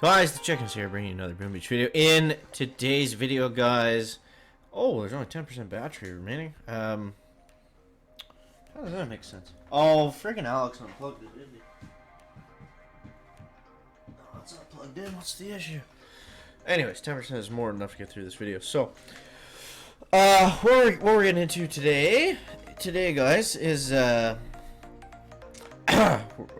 Guys, the Chickens here, bringing you another Boom Beach video. In today's video, guys, oh, there's only 10% battery remaining. How does that make sense? Oh, friggin' Alex unplugged it, didn't he? No, it's not plugged in. What's the issue? Anyways, 10% is more than enough to get through this video. So, what we're getting into today, guys, is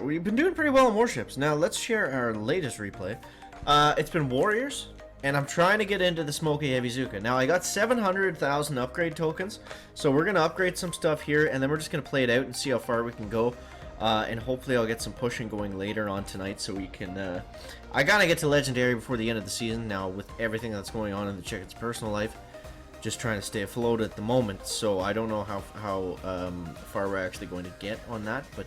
we've been doing pretty well in Warships. Now let's share our latest replay. It's been Warriors, and I'm trying to get into the SMOKEY Heavy Zuka. Now I got 700,000 upgrade tokens, so we're gonna upgrade some stuff here, and then we're just gonna play it out and see how far we can go. And hopefully I'll get some pushing going later on tonight, so we can. I gotta get to Legendary before the end of the season. Now with everything that's going on in the Chicken's personal life, just trying to stay afloat at the moment, so I don't know how far we're actually going to get on that, but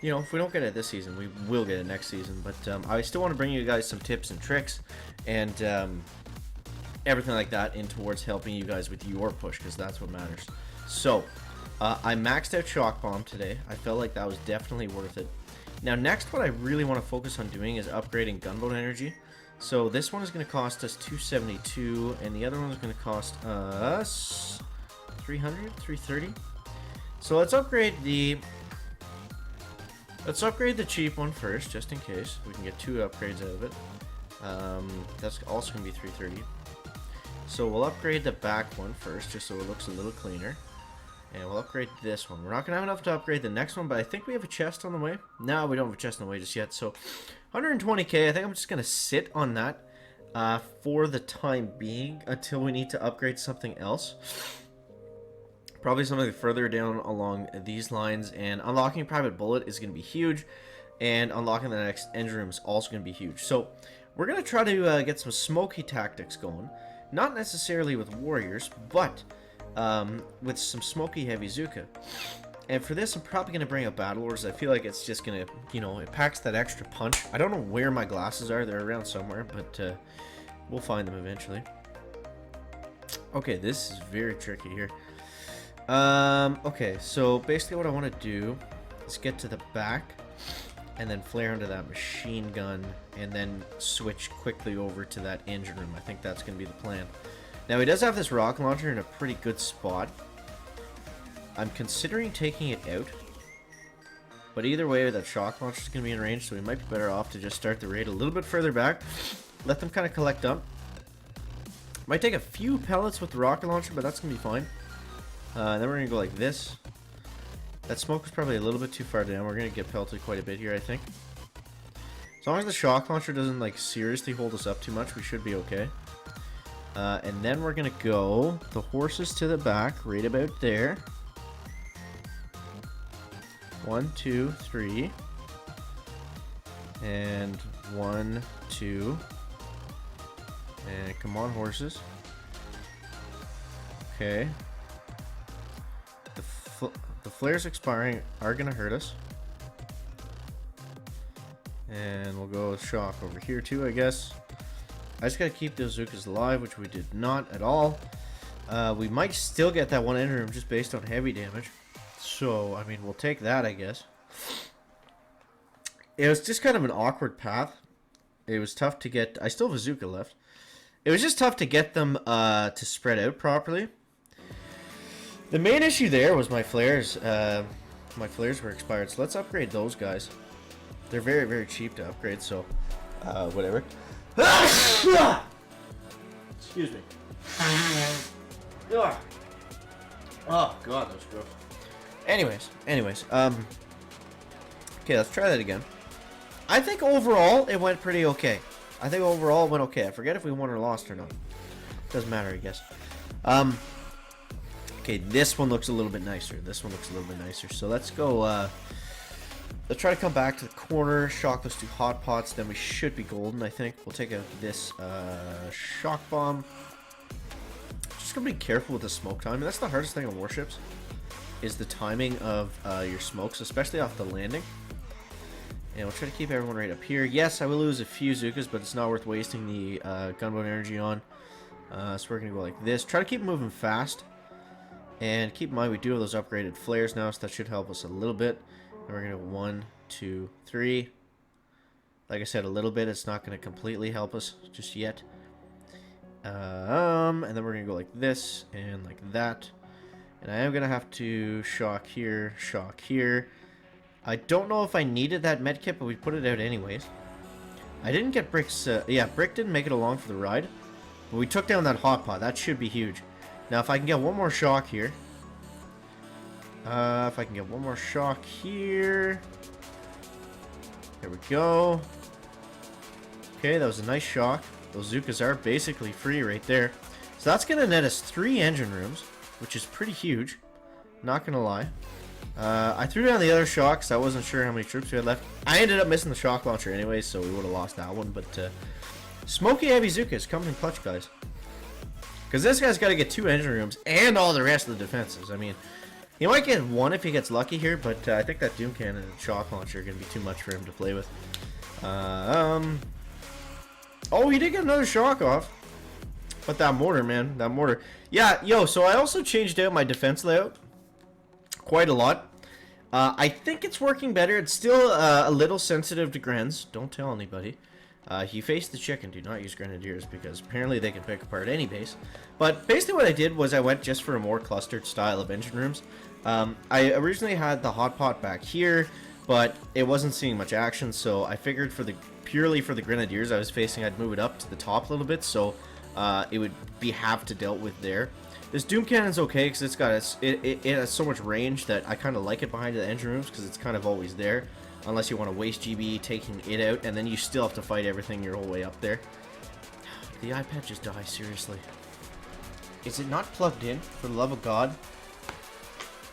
you know, if we don't get it this season, we will get it next season. But I still want to bring you guys some tips and tricks and everything like that in towards helping you guys with your push, because that's what matters. So I maxed out Shock Bomb today. I felt like that was definitely worth it. Now next, what I really want to focus on doing is upgrading gunboat energy. So this one is going to cost us 272, and the other one is going to cost us 330. So let's upgrade the cheap one first, just in case we can get 2 upgrades out of it. That's also going to be 330. So we'll upgrade the back one first, just so it looks a little cleaner. And we'll upgrade this one. We're not going to have enough to upgrade the next one, but I think we have a chest on the way. No, we don't have a chest on the way just yet. So 120k, I think I'm just going to sit on that for the time being until we need to upgrade something else. Probably something further down along these lines. And unlocking Private Bullet is going to be huge. And unlocking the next engine room is also going to be huge. So we're going to try to get some SMOKEY tactics going. Not necessarily with Warriors, but with some SMOKEY Heavy Zuka. And for this, I'm probably going to bring up Battle Orders. I feel like it's just going to, you know, it packs that extra punch. I don't know where my glasses are. They're around somewhere, but we'll find them eventually. Okay, this is very tricky here. Okay, so basically what I want to do is get to the back and then flare into that machine gun and then switch quickly over to that engine room. I think that's going to be the plan. Now, he does have this rocket launcher in a pretty good spot. I'm considering taking it out. But either way, that shock launcher is going to be in range, so we might be better off to just start the raid a little bit further back. Let them kind of collect up. Might take a few pellets with the rocket launcher, but that's going to be fine. Then we're going to go like this. That smoke was probably a little bit too far down. We're going to get pelted quite a bit here, I think. As long as the shock launcher doesn't, like, seriously hold us up too much, we should be okay. And then we're going to go the horses to the back, right about there. 1, 2, 3. And 1, 2. And come on, horses. Okay. The flares expiring are going to hurt us. And we'll go with shock over here too, I guess. I just gotta keep those Zukas alive, which we did not at all. We might still get that one engine room just based on heavy damage. So, I mean, we'll take that, I guess. It was just kind of an awkward path. It was tough to get. I still have a Zuka left. It was just tough to get them to spread out properly. The main issue there was my flares. My flares were expired, so let's upgrade those guys. They're very, very cheap to upgrade, so whatever. Excuse me. Oh god, that was gross. Anyways, okay, let's try that again. I think overall it went pretty okay. I forget if we won or lost or not. Doesn't matter, I guess. Okay, this one looks a little bit nicer. So let's go. Let's try to come back to the corner, shock those 2 hot pots, then we should be golden, I think. We'll take out this shock bomb. Just gotta be careful with the smoke timing. That's the hardest thing on Warships, is the timing of your smokes, especially off the landing. And we'll try to keep everyone right up here. Yes, I will lose a few Zukas, but it's not worth wasting the gunboat energy on. So we're gonna go like this. Try to keep moving fast. And keep in mind, we do have those upgraded flares now, so that should help us a little bit. And we're going to 1, 2, 3. Like I said, a little bit. It's not going to completely help us just yet. And then we're going to go like this and like that. And I am going to have to shock here, shock here. I don't know if I needed that medkit, but we put it out anyways. I didn't get Brick's... yeah, Brick didn't make it along for the ride. But we took down that hot pot. That should be huge. Now, if I can get one more shock here. If I can get one more shock here. There we go. Okay, that was a nice shock. Those Zookas are basically free right there. So that's going to net us 3 engine rooms, which is pretty huge. Not going to lie. I threw down the other shocks. I wasn't sure how many troops we had left. I ended up missing the shock launcher anyway, so we would have lost that one. But SMOKEY Heavy Zooka is coming in clutch, guys. Because this guy's got to get 2 engine rooms and all the rest of the defenses. I mean, he might get 1 if he gets lucky here, but I think that Doom Cannon and shock launcher are going to be too much for him to play with. Oh, he did get another shock off. But that mortar, man. That mortar. Yeah, yo, so I also changed out my defense layout quite a lot. I think it's working better. It's still a little sensitive to Grens. Don't tell anybody. He faced the chicken. Do not use Grenadiers because apparently they can pick apart any base. But basically what I did was I went just for a more clustered style of engine rooms. I originally had the hot pot back here, but it wasn't seeing much action, so I figured purely for the Grenadiers I was facing, I'd move it up to the top a little bit, so it would be half to dealt with there. This Doom Cannon's okay because it's got it has so much range that I kind of like it behind the engine rooms because it's kind of always there, unless you want to waste GB taking it out, and then you still have to fight everything your whole way up there. The iPad just dies, seriously. Is it not plugged in, for the love of God?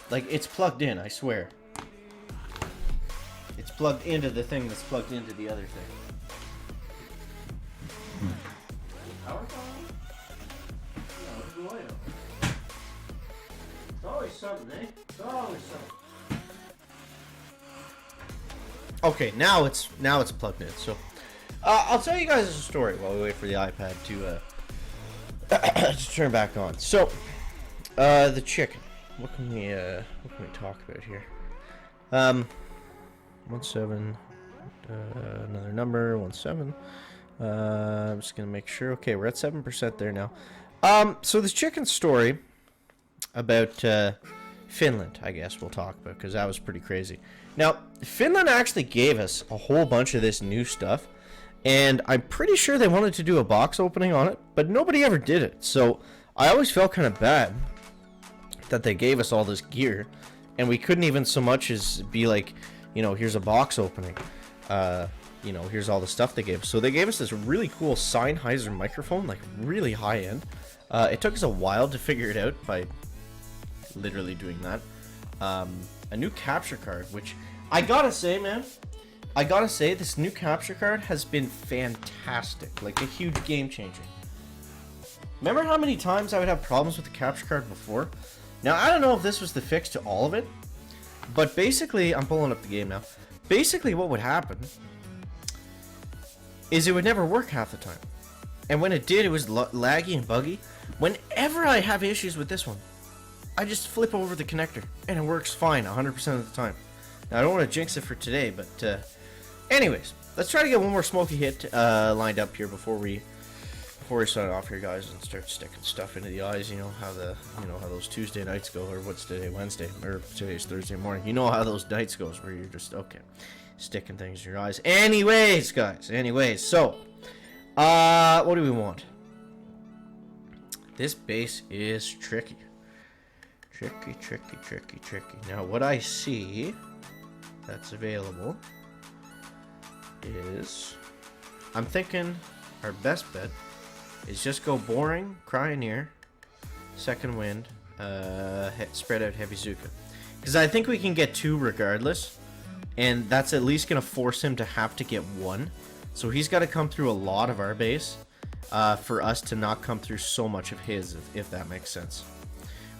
Like, it's plugged in, I swear. It's plugged into the thing that's plugged into the other thing. Power calling? No, it's oil. It's always something, eh? It's always something. Okay, now it's plugged in. So, I'll tell you guys a story while we wait for the iPad to turn back on. So, the chicken. What can we talk about here? 17. Another number 17. I'm just gonna make sure. Okay, we're at 7% there now. So this chicken story about Finland, I guess we'll talk about because that was pretty crazy. Now, Finland actually gave us a whole bunch of this new stuff, and I'm pretty sure they wanted to do a box opening on it, but nobody ever did it. So I always felt kind of bad that they gave us all this gear, and we couldn't even so much as be like, you know, here's a box opening. You know, here's all the stuff they gave us. So they gave us this really cool Sennheiser microphone, like really high end. It took us a while to figure it out by literally doing that. A new capture card, which I gotta say, man, this new capture card has been fantastic. Like a huge game changer. Remember how many times I would have problems with the capture card before? Now, I don't know if this was the fix to all of it, but basically, I'm pulling up the game now. Basically, what would happen is it would never work half the time. And when it did, it was laggy and buggy. Whenever I have issues with this one, I just flip over the connector, and it works fine 100% of the time. Now, I don't want to jinx it for today, but anyways, let's try to get one more SMOKEY hit lined up here before we start off here, guys, and start sticking stuff into the eyes. You know how those Tuesday nights go, or what's today, Wednesday, or today's Thursday morning. You know how those nights goes, where you're just sticking things in your eyes. Anyways, guys. So, what do we want? This base is tricky. Tricky. Now, what I see that's available is, I'm thinking our best bet is just go boring, Cryoneer, second wind, spread out heavy Zooka. Because I think we can get 2 regardless, and that's at least going to force him to have to get 1. So he's got to come through a lot of our base for us to not come through so much of his, if that makes sense.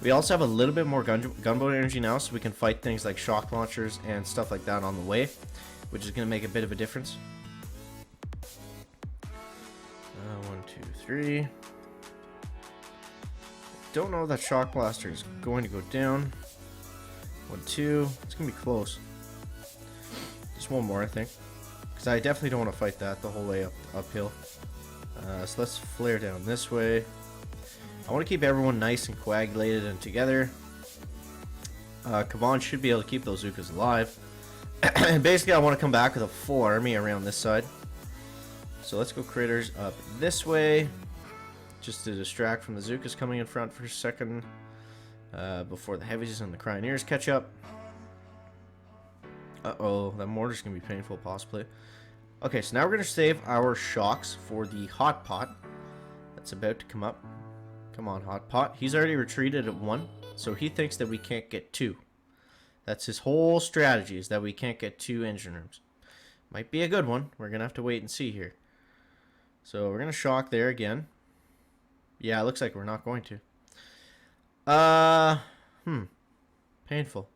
We also have a little bit more gunboat energy now, so we can fight things like shock launchers and stuff like that on the way, which is going to make a bit of a difference. 1, 2, 3. Don't know that shock blaster is going to go down. 1, 2. It's going to be close. Just one more, I think. Because I definitely don't want to fight that the whole way uphill. So let's flare down this way. I want to keep everyone nice and coagulated and together. Kavan should be able to keep those Zookas alive. And basically I want to come back with a full army around this side. So let's go critters up this way. Just to distract from the Zookas coming in front for a second. Before the heavies and the Cryoneers catch up. Uh-oh, that mortar's going to be painful possibly. Okay, so now we're going to save our shocks for the hot pot. That's about to come up. Come on, hot pot. He's already retreated at 1. So he thinks that we can't get 2. That's his whole strategy, is that we can't get 2 engine rooms. Might be a good one. We're going to have to wait and see here. So we're going to shock there again. Yeah, it looks like we're not going to. Painful.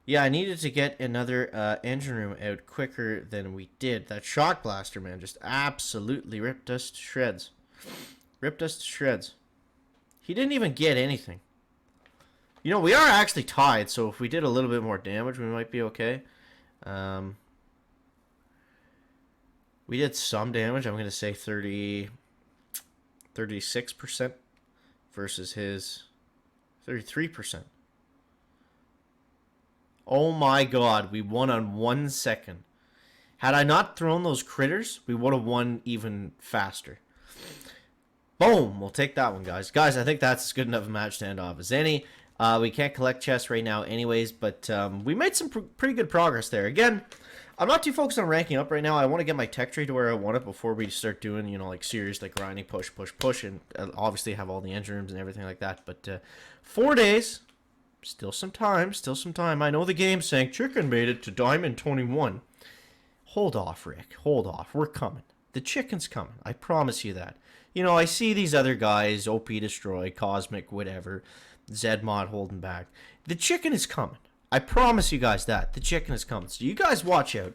Yeah, I needed to get another engine room out quicker than we did. That shock blaster, man, just absolutely ripped us to shreds. Ripped us to shreds. He didn't even get anything. You know, we are actually tied, so if we did a little bit more damage, we might be okay. We did some damage. I'm going to say 36% versus his 33%. Oh my god, we won on 1 second. Had I not thrown those critters, we would have won even faster. Boom! We'll take that one, guys. Guys, I think that's as good enough a match to end off as any. We can't collect chests right now anyways, but we made some pretty good progress there. Again, I'm not too focused on ranking up right now. I want to get my tech tree to where I want it before we start doing, you know, like serious, like grinding, push, and obviously have all the engine rooms and everything like that. But 4 days, still some time, I know the game's saying Chicken made it to Diamond 21. Hold off, Rick. Hold off. We're coming. The chicken's coming. I promise you that. You know, I see these other guys, OP Destroy, Cosmic, whatever, Zedmod holding back. The chicken is coming. I promise you guys that. The chicken is coming. So you guys watch out.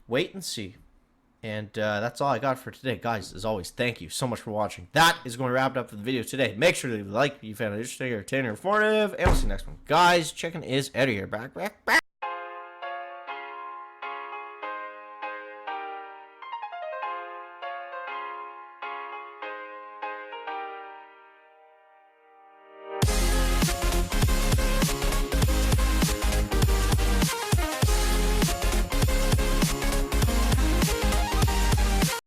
Wait and see. And that's all I got for today. Guys, as always, thank you so much for watching. That is going to wrap it up for the video today. Make sure to leave a like if you found it interesting or entertaining or informative. And we'll see you next one. Guys, chicken is out of here. Back.